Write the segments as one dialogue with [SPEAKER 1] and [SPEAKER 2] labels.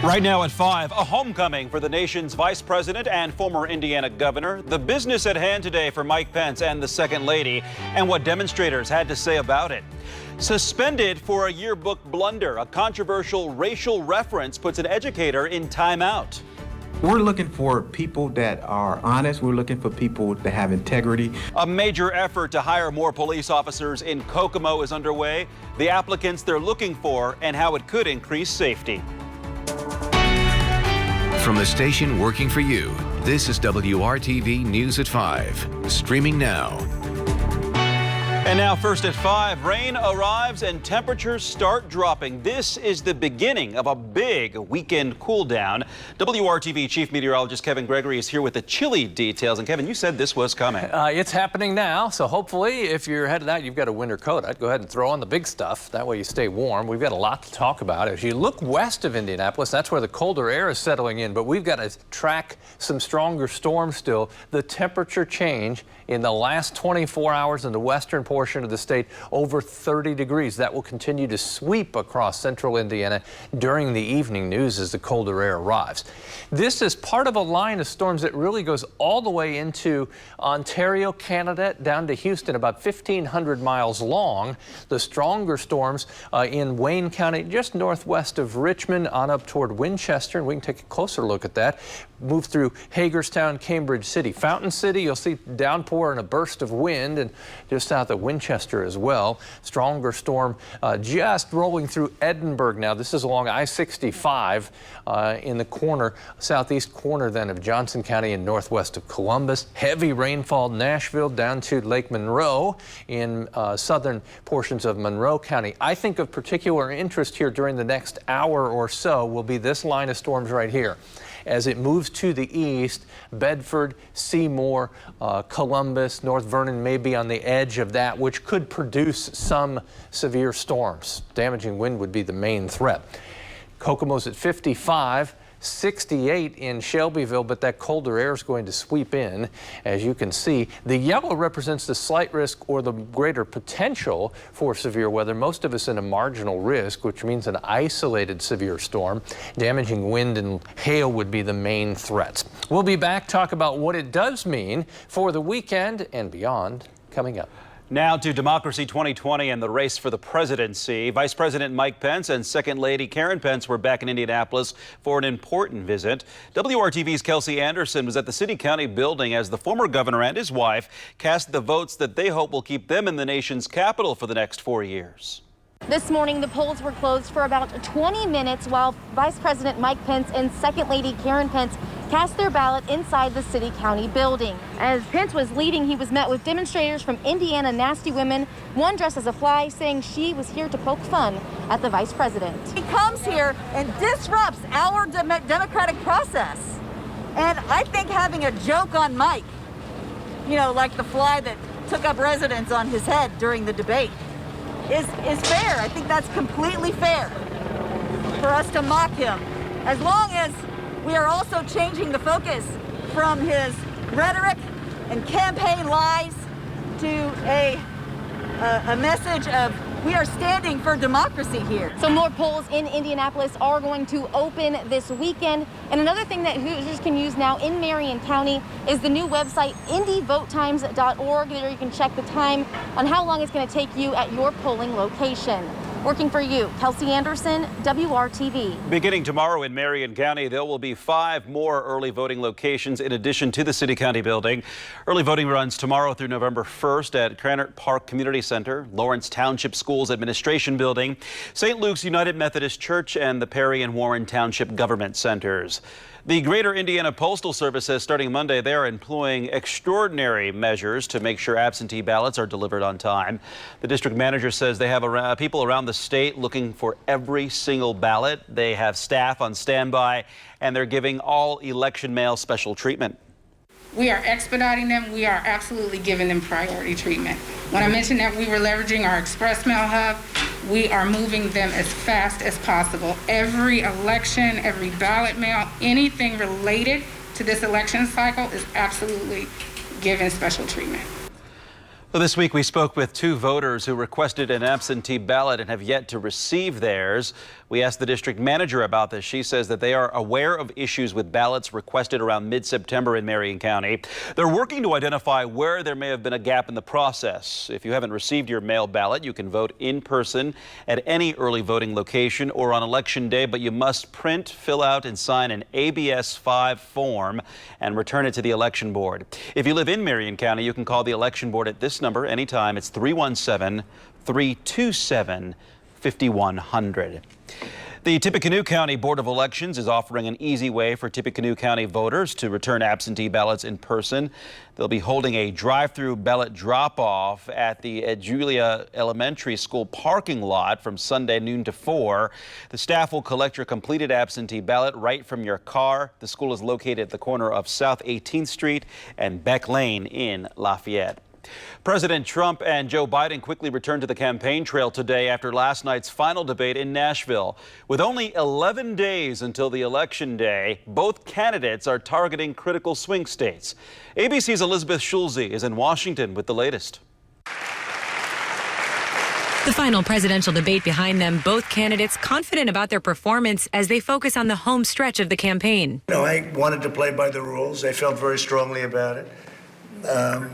[SPEAKER 1] Right now at 5, a homecoming for the nation's vice president and former Indiana governor. The business at hand today for Mike Pence and the second lady, and what demonstrators had to say about it. Suspended for a yearbook blunder, a controversial racial reference puts an educator in timeout.
[SPEAKER 2] We're looking for people that are honest. We're looking for people that have integrity.
[SPEAKER 1] A major effort to hire more police officers in Kokomo is underway. The applicants they're looking for and how it could increase safety.
[SPEAKER 3] From the station working for you, this is WRTV News at 5, streaming now.
[SPEAKER 1] And now first at 5, rain arrives and temperatures start dropping. This is the beginning of a big weekend cool down. WRTV Chief Meteorologist Kevin Gregory is here with the chilly details. And Kevin, you said this was coming.
[SPEAKER 4] It's happening now, so hopefully if you're headed out, you've got a winter coat. I'd go ahead and throw on the big stuff. That way you stay warm. We've got a lot to talk about. As you look west of Indianapolis, that's where the colder air is settling in, but we've got to track some stronger storms still. The temperature change in the last 24 hours in the western portion of the state, over 30 degrees. That will continue to sweep across central Indiana during the evening news as the colder air arrives. This is part of a line of storms that really goes all the way into Ontario, Canada, down to Houston, about 1,500 miles long. The stronger storms in Wayne County, just northwest of Richmond, on up toward Winchester, and we can take a closer look at that. Move through Hagerstown, Cambridge City. Fountain City, you'll see downpour and a burst of wind, and just south of Winchester as well. Stronger storm just rolling through Edinburgh now. This is along I-65 in the corner, southeast corner then of Johnson County and northwest of Columbus. Heavy rainfall Nashville down to Lake Monroe in southern portions of Monroe County. I think of particular interest here during the next hour or so will be this line of storms right here. As it moves to the east, Bedford, Seymour, Columbus, North Vernon may be on the edge of that, which could produce some severe storms. Damaging wind would be the main threat. Kokomo's at 55. 68 in Shelbyville, but that colder air is going to sweep in. As you can see, the yellow represents the slight risk or the greater potential for severe weather. Most of us in a marginal risk, which means an isolated severe storm. Damaging wind and hail would be the main threats. We'll be back, talk about what it does mean for the weekend and beyond coming up.
[SPEAKER 1] Now to Democracy 2020 and the race for the presidency. Vice President Mike Pence and Second Lady Karen Pence were back in Indianapolis for an important visit. WRTV's Kelsey Anderson was at the City County building as the former governor and his wife cast the votes that they hope will keep them in the nation's capital for the next 4 years.
[SPEAKER 5] This morning, the polls were closed for about 20 minutes while Vice President Mike Pence and Second Lady Karen Pence cast their ballot inside the City County building. As Pence was leading, he was met with demonstrators from Indiana Nasty Women, one dressed as a fly, saying she was here to poke fun at the vice president.
[SPEAKER 6] He comes here and disrupts our democratic process. And I think having a joke on Mike, you know, like the fly that took up residence on his head during the debate, is fair. I think that's completely fair for us to mock him, as long as we are also changing the focus from his rhetoric and campaign lies to a message of we are standing for democracy here.
[SPEAKER 5] So more polls in Indianapolis are going to open this weekend. And another thing that Hoosiers can use now in Marion County is the new website, indyvotetimes.org. There you can check the time on how long it's going to take you at your polling location. Working for you, Kelsey Anderson, WRTV.
[SPEAKER 1] Beginning tomorrow in Marion County, there will be 5 more early voting locations in addition to the City County building. Early voting runs tomorrow through November 1st at Cranert Park Community Center, Lawrence Township Schools Administration Building, St. Luke's United Methodist Church, and the Perry and Warren Township Government Centers. The Greater Indiana Postal Service says starting Monday, they are employing extraordinary measures to make sure absentee ballots are delivered on time. The district manager says they have people around the state looking for every single ballot. They have staff on standby, and they're giving all election mail special treatment.
[SPEAKER 7] We are expediting them. We are absolutely giving them priority treatment. When I mentioned that we were leveraging our express mail hub, we are moving them as fast as possible. Every election, every ballot mail, anything related to this election cycle is absolutely given special treatment.
[SPEAKER 1] Well, this week we spoke with 2 voters who requested an absentee ballot and have yet to receive theirs. We asked the district manager about this. She says that they are aware of issues with ballots requested around mid-September in Marion County. They're working to identify where there may have been a gap in the process. If you haven't received your mail ballot, you can vote in person at any early voting location or on Election Day, but you must print, fill out, and sign an ABS 5 form and return it to the election board. If you live in Marion County, you can call the election board at this number anytime. It's 317-327-5100. The Tippecanoe County Board of Elections is offering an easy way for Tippecanoe County voters to return absentee ballots in person. They'll be holding a drive-through ballot drop-off at the Julia Elementary School parking lot from Sunday noon to 4. The staff will collect your completed absentee ballot right from your car. The school is located at the corner of South 18th Street and Beck Lane in Lafayette. President Trump and Joe Biden quickly returned to the campaign trail today after last night's final debate in Nashville. With only 11 days until the election day, both candidates are targeting critical swing states. ABC's Elizabeth Schulze is in Washington with the latest.
[SPEAKER 8] The final presidential debate behind them, both candidates confident about their performance as they focus on the home stretch of the campaign.
[SPEAKER 9] I wanted to play by the rules. I felt very strongly about it.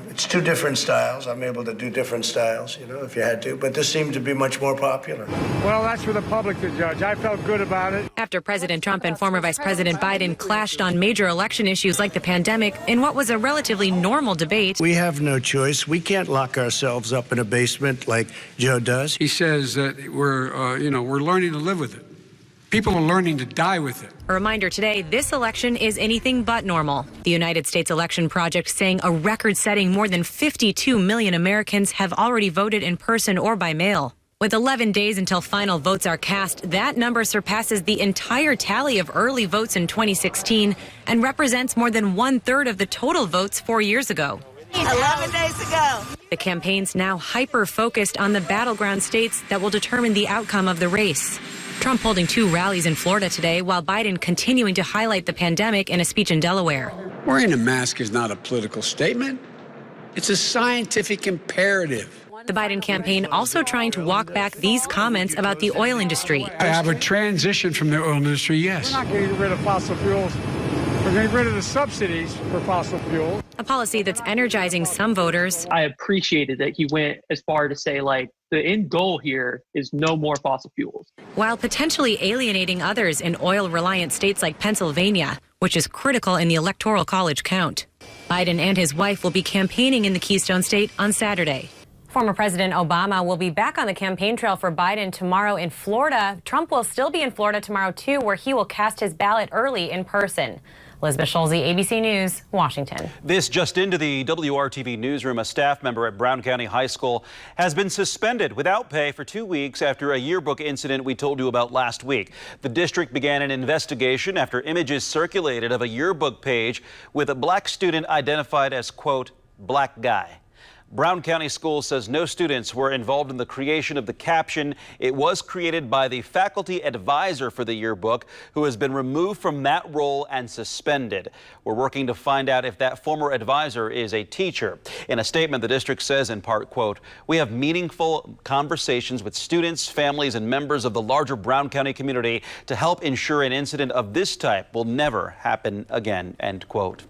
[SPEAKER 9] It's two different styles. I'm able to do different styles, if you had to. But this seemed to be much more popular.
[SPEAKER 10] Well, that's for the public to judge. I felt good about it.
[SPEAKER 8] After President Trump and former Vice President Biden clashed on major election issues like the pandemic in what was a relatively normal debate.
[SPEAKER 9] We have no choice. We can't lock ourselves up in a basement like Joe does.
[SPEAKER 10] He says that we're learning to live with it. People are learning to die with it.
[SPEAKER 8] A reminder today, this election is anything but normal. The United States Election Project saying a record-setting more than 52 million Americans have already voted in person or by mail. With 11 days until final votes are cast, that number surpasses the entire tally of early votes in 2016 and represents more than 1/3 of the total votes 4 years ago.
[SPEAKER 6] 11 days to go.
[SPEAKER 8] The campaign's now hyper-focused on the battleground states that will determine the outcome of the race. Trump holding 2 rallies in Florida today, while Biden continuing to highlight the pandemic in a speech in Delaware.
[SPEAKER 10] Wearing a mask is not a political statement. It's a scientific imperative.
[SPEAKER 8] The Biden campaign also trying to walk back these comments about the oil industry.
[SPEAKER 10] I have a transition from the oil industry, yes. We're not getting rid of fossil fuels. We're getting rid of the subsidies for fossil fuel.
[SPEAKER 8] A policy that's energizing some voters.
[SPEAKER 11] I appreciated that he went as far to say, the end goal here is no more fossil fuels.
[SPEAKER 8] While potentially alienating others in oil-reliant states like Pennsylvania, which is critical in the Electoral College count. Biden and his wife will be campaigning in the Keystone State on Saturday. Former President Obama will be back on the campaign trail for Biden tomorrow in Florida. Trump will still be in Florida tomorrow, too, where he will cast his ballot early in person. Elizabeth Schulze, ABC News, Washington.
[SPEAKER 1] This just into the WRTV newsroom. A staff member at Brown County High School has been suspended without pay for 2 weeks after a yearbook incident we told you about last week. The district began an investigation after images circulated of a yearbook page with a black student identified as, quote, black guy. Brown County Schools says no students were involved in the creation of the caption. It was created by the faculty advisor for the yearbook, who has been removed from that role and suspended. We're working to find out if that former advisor is a teacher. In a statement, the district says in part, quote, we have meaningful conversations with students, families, and members of the larger Brown County community to help ensure an incident of this type will never happen again, end quote.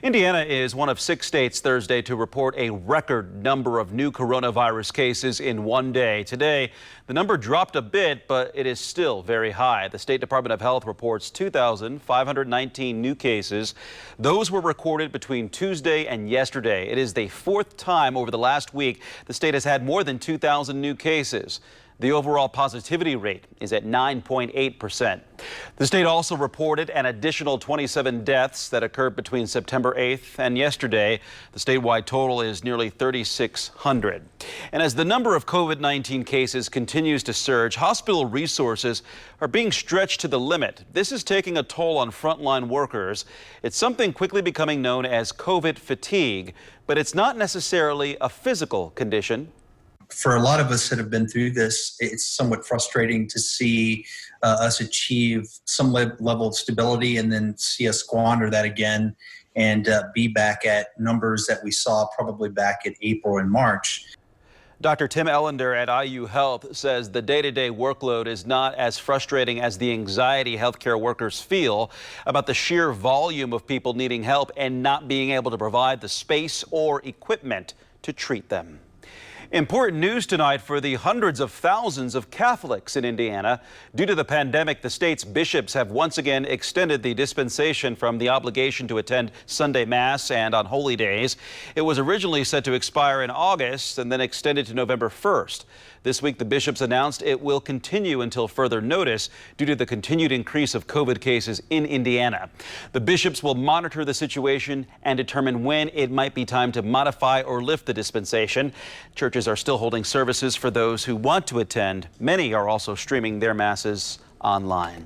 [SPEAKER 1] Indiana is one of 6 states Thursday to report a record number of new coronavirus cases in one day. Today, the number dropped a bit, but it is still very high. The State Department of Health reports 2,519 new cases. Those were recorded between Tuesday and yesterday. It is the 4th time over the last week the state has had more than 2,000 new cases. The overall positivity rate is at 9.8%. The state also reported an additional 27 deaths that occurred between September 8th and yesterday. The statewide total is nearly 3,600. And as the number of COVID-19 cases continues to surge, hospital resources are being stretched to the limit. This is taking a toll on frontline workers. It's something quickly becoming known as COVID fatigue, but it's not necessarily a physical condition.
[SPEAKER 12] For a lot of us that have been through this, it's somewhat frustrating to see us achieve some level of stability and then see us squander that again and be back at numbers that we saw probably back in April and March.
[SPEAKER 1] Dr. Tim Ellender at IU Health says the day-to-day workload is not as frustrating as the anxiety healthcare workers feel about the sheer volume of people needing help and not being able to provide the space or equipment to treat them. Important news tonight for the hundreds of thousands of Catholics in Indiana. Due to the pandemic, the state's bishops have once again extended the dispensation from the obligation to attend Sunday Mass and on holy days. It was originally set to expire in August and then extended to November 1st. This week, the bishops announced it will continue until further notice due to the continued increase of COVID cases in Indiana. The bishops will monitor the situation and determine when it might be time to modify or lift the dispensation. Churches are still holding services for those who want to attend. Many are also streaming their masses online.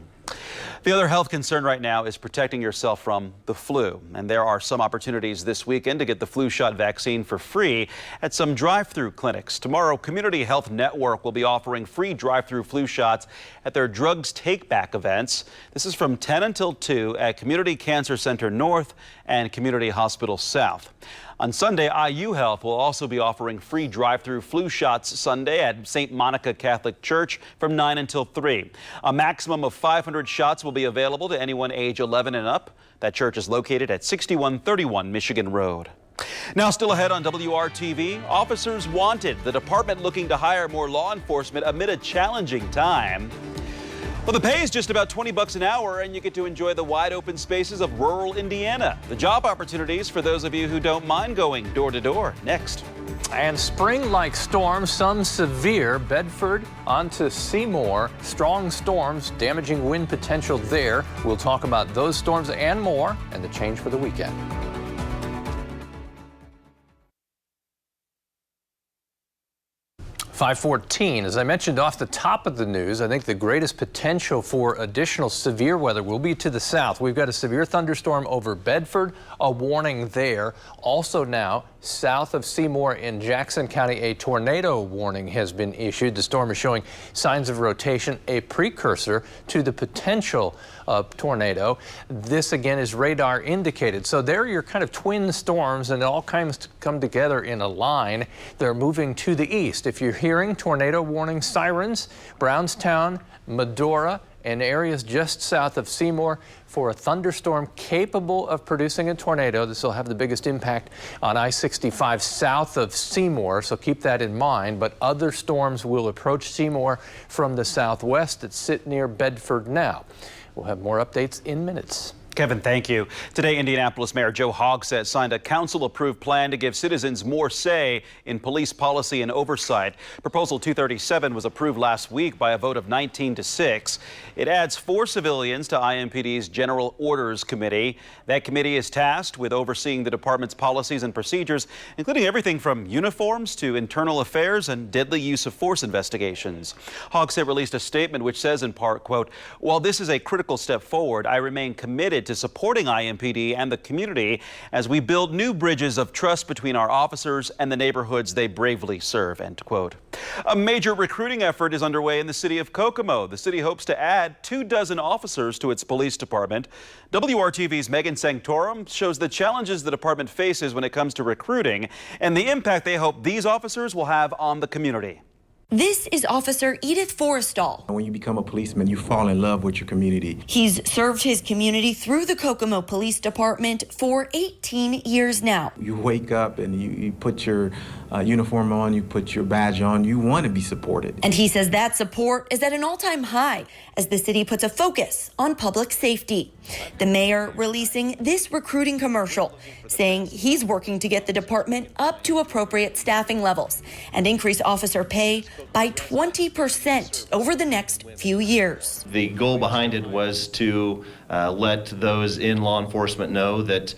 [SPEAKER 1] The other health concern right now is protecting yourself from the flu. And there are some opportunities this weekend to get the flu shot vaccine for free at some drive-through clinics. Tomorrow, Community Health Network will be offering free drive-through flu shots at their Drugs Take Back events. This is from 10 until 2 at Community Cancer Center North and Community Hospital South. On Sunday, IU Health will also be offering free drive-through flu shots Sunday at St. Monica Catholic Church from 9 until 3. A maximum of 500 shots will be available to anyone age 11 and up. That church is located at 6131 Michigan Road. Now, still ahead on WRTV, officers wanted. The department looking to hire more law enforcement amid a challenging time. Well, the pay is just about $20 an hour, and you get to enjoy the wide open spaces of rural Indiana. The job opportunities for those of you who don't mind going door to door. Next.
[SPEAKER 4] And spring-like storms, some severe. Bedford onto Seymour. Strong storms, damaging wind potential there. We'll talk about those storms and more, and the change for the weekend. .514. As I mentioned off the top of the news, I think the greatest potential for additional severe weather will be to the south. We've got a severe thunderstorm over Bedford, a warning there. Also now, south of Seymour in Jackson County, a tornado warning has been issued. The storm is showing signs of rotation, a precursor to the potential tornado. This again is radar indicated. So there are your kind of twin storms, and it all kind of come together in a line. They're moving to the east. If you're hearing tornado warning sirens, Brownstown, Medora, and areas just south of Seymour for a thunderstorm capable of producing a tornado. This will have the biggest impact on I-65 south of Seymour, so keep that in mind. But other storms will approach Seymour from the southwest that sit near Bedford now. We'll have more updates in minutes.
[SPEAKER 1] Kevin, thank you. Today, Indianapolis Mayor Joe Hogsett signed a council-approved plan to give citizens more say in police policy and oversight. Proposal 237 was approved last week by a vote of 19-6. It adds 4 civilians to IMPD's General Orders Committee. That committee is tasked with overseeing the department's policies and procedures, including everything from uniforms to internal affairs and deadly use of force investigations. Hogsett released a statement which says in part, quote, "While this is a critical step forward, I remain committed to supporting IMPD and the community as we build new bridges of trust between our officers and the neighborhoods they bravely serve," end quote. A major recruiting effort is underway in the city of Kokomo. The city hopes to add 24 officers to its police department. WRTV's Megan Sanctorum shows the challenges the department faces when it comes to recruiting and the impact they hope these officers will have on the community.
[SPEAKER 13] This is Officer Edith Forrestal.
[SPEAKER 2] When you become a policeman, you fall in love with your community.
[SPEAKER 13] He's served his community through the Kokomo Police Department for 18 years now.
[SPEAKER 2] You wake up and you put your uniform on, you put your badge on, you want to be supported.
[SPEAKER 13] And he says that support is at an all-time high as the city puts a focus on public safety. The mayor releasing this recruiting commercial, saying he's working to get the department up to appropriate staffing levels and increase officer pay by 20% over the next few years.
[SPEAKER 14] The goal behind it was to let those in law enforcement know that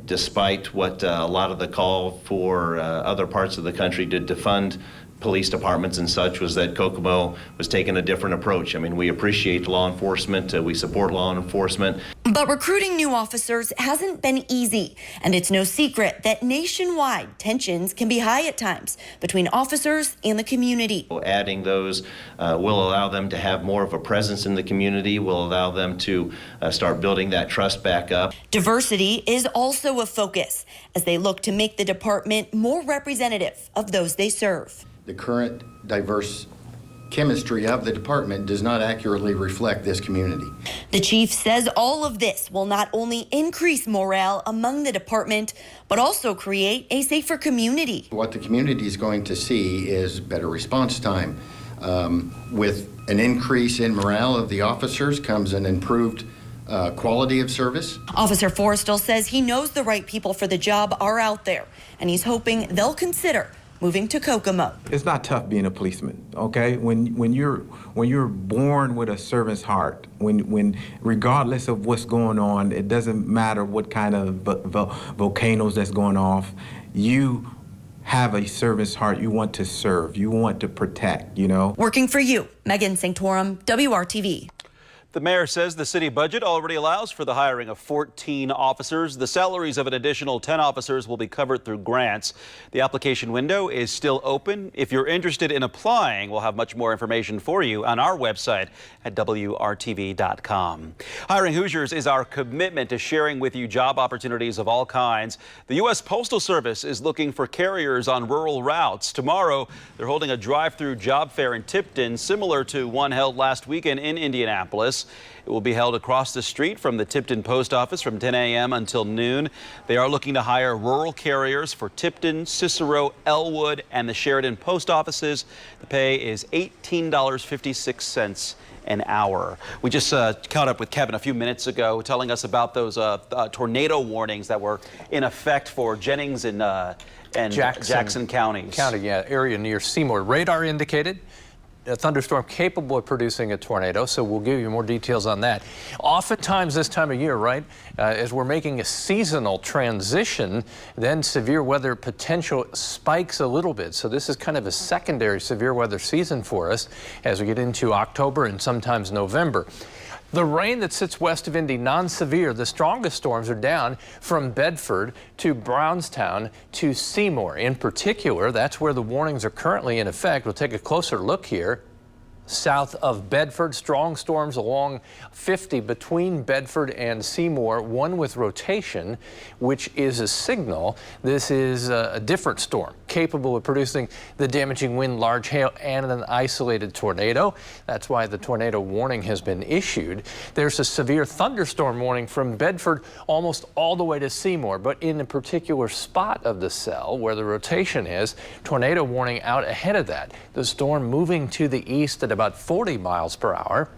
[SPEAKER 14] despite what a lot of the call for other parts of the country to defund police departments and such, was that Kokomo was taking a different approach. I mean, we appreciate law enforcement, we support law enforcement.
[SPEAKER 13] But recruiting new officers hasn't been easy, and it's no secret that nationwide tensions can be high at times between officers and the community.
[SPEAKER 14] Adding those will allow them to have more of a presence in the community, will allow them to start building that trust back up.
[SPEAKER 13] Diversity is also a focus as they look to make the department more representative of those they serve.
[SPEAKER 15] the current diverse chemistry of the department does not accurately reflect this community.
[SPEAKER 13] The chief says all of this will not only increase morale among the department, but also create a safer community.
[SPEAKER 15] What the community is going to see is better response time. With an increase in morale of the officers comes an improved quality of service.
[SPEAKER 13] Officer Forrestal says he knows the right people for the job are out there, and he's hoping they'll consider moving to Kokomo.
[SPEAKER 2] It's not tough being a policeman, okay? When you're born with a servant's heart, when regardless of what's going on, it doesn't matter what kind of volcanoes that's going off, you have a servant's heart. You want to serve, you want to protect, you know?
[SPEAKER 13] Working for you, Megan Sanctorum, WRTV.
[SPEAKER 1] The mayor says the city budget already allows for the hiring of 14 officers. The salaries of an additional 10 officers will be covered through grants. The application window is still open. If you're interested in applying, we'll have much more information for you on our website at WRTV.com. Hiring Hoosiers is our commitment to sharing with you job opportunities of all kinds. The U.S. Postal Service is looking for carriers on rural routes. Tomorrow, they're holding a drive-through job fair in Tipton, similar to one held last weekend in Indianapolis. It will be held across the street from the Tipton Post Office from 10 a.m. until noon. They are looking to hire rural carriers for Tipton, Cicero, Elwood, and the Sheridan Post Offices. The pay is $18.56 an hour. We just caught up with Kevin a few minutes ago, telling us about those tornado warnings that were in effect for Jennings and Jackson counties.
[SPEAKER 4] Area near Seymour. Radar indicated a thunderstorm capable of producing a tornado, so we'll give you more details on that. Oftentimes this time of year, right, as we're making a seasonal transition, then severe weather potential spikes a little bit. So this is kind of a secondary severe weather season for us as we get into October and sometimes November. The rain that sits west of Indy, non-severe. The strongest storms are down from Bedford to Brownstown to Seymour. In particular, that's where the warnings are currently in effect. We'll take a closer look here. South of Bedford, strong storms along 50 between Bedford and Seymour, one with rotation, which is a signal this is a different storm, capable of producing the damaging wind, large hail, and an isolated tornado. That's why the tornado warning has been issued. There's a severe thunderstorm warning from Bedford almost all the way to Seymour, but in a particular spot of the cell where the rotation is, tornado warning out ahead of that. The storm moving to the east at about 40 miles per hour.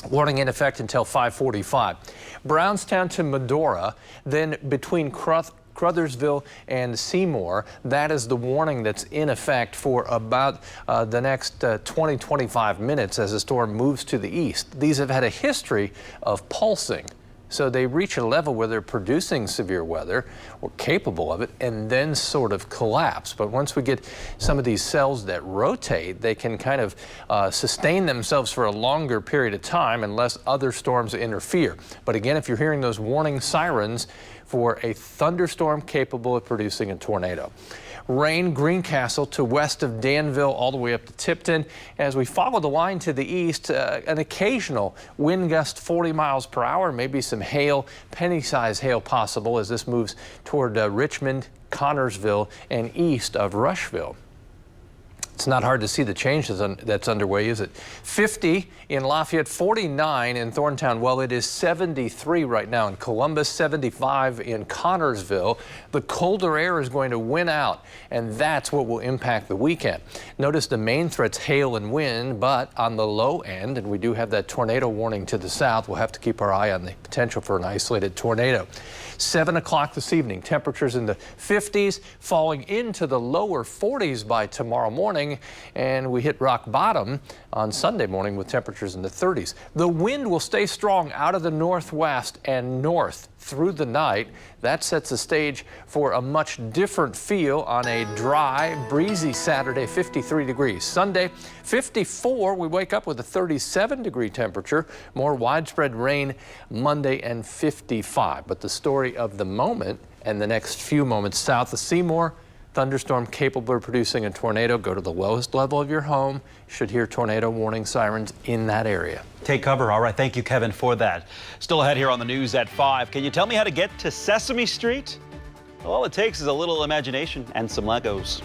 [SPEAKER 4] Warning in effect until 5:45. Brownstown to Medora, then between Crothersville and Seymour, that is the warning that's in effect for about the next 20-25 minutes as the storm moves to the east. These have had a history of pulsing. So they reach a level where they're producing severe weather or capable of it and then sort of collapse. But once we get some of these cells that rotate, they can kind of sustain themselves for a longer period of time unless other storms interfere. But again, if you're hearing those warning sirens for a thunderstorm capable of producing a tornado. Rain, Greencastle to west of Danville all the way up to Tipton. As we follow the line to the east, an occasional wind gust 40 miles per hour, maybe some hail, penny-sized hail possible as this moves toward Richmond, Connorsville, and east of Rushville. It's not hard to see the change that's underway, is it? 50 in Lafayette, 49 in Thorntown. Well, it is 73 right now in Columbus, 75 in Connorsville. The colder air is going to win out, and that's what will impact the weekend. Notice the main threats, hail and wind, but on the low end, and we do have that tornado warning to the south, we'll have to keep our eye on the potential for an isolated tornado. 7 o'clock this evening, temperatures in the 50s, falling into the lower 40s by tomorrow morning, and we hit rock bottom on Sunday morning with temperatures in the 30s. The wind will stay strong out of the northwest and north through the night. That sets the stage for a much different feel on a dry, breezy Saturday, 53 degrees. Sunday, 54. We wake up with a 37-degree temperature. More widespread rain Monday and 55. But the story of the moment and the next few moments south of Seymour, thunderstorm capable of producing a tornado. Go to the lowest level of your home. You should hear tornado warning sirens in that area.
[SPEAKER 1] Take cover. All right. Thank you, Kevin, for that. Still ahead here on the news at 5. Can you tell me how to get to Sesame Street? Well, all it takes is a little imagination and some Legos.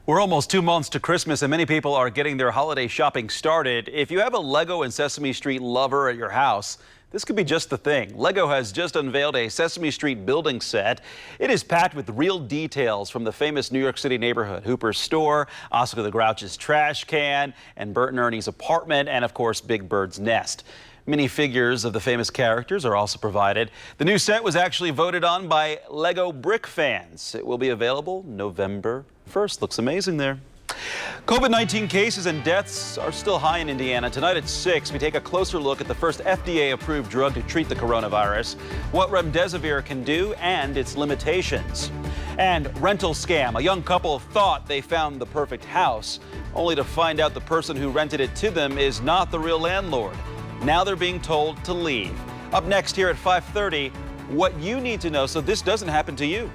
[SPEAKER 1] We're almost 2 months to Christmas and many people are getting their holiday shopping started. If you have a Lego and Sesame Street lover at your house, this could be just the thing. Lego has just unveiled a Sesame Street building set. It is packed with real details from the famous New York City neighborhood, Hooper's store, Oscar the Grouch's trash can, and Bert and Ernie's apartment, and of course, Big Bird's nest. Many figures of the famous characters are also provided. The new set was actually voted on by Lego brick fans. It will be available November 1st. Looks amazing there. COVID-19 cases and deaths are still high in Indiana. Tonight at 6, we take a closer look at the first FDA-approved drug to treat the coronavirus, what remdesivir can do, and its limitations. And rental scam. A young couple thought they found the perfect house, only to find out the person who rented it to them is not the real landlord. Now they're being told to leave. Up next here at 5:30, what you need to know so this doesn't happen to you.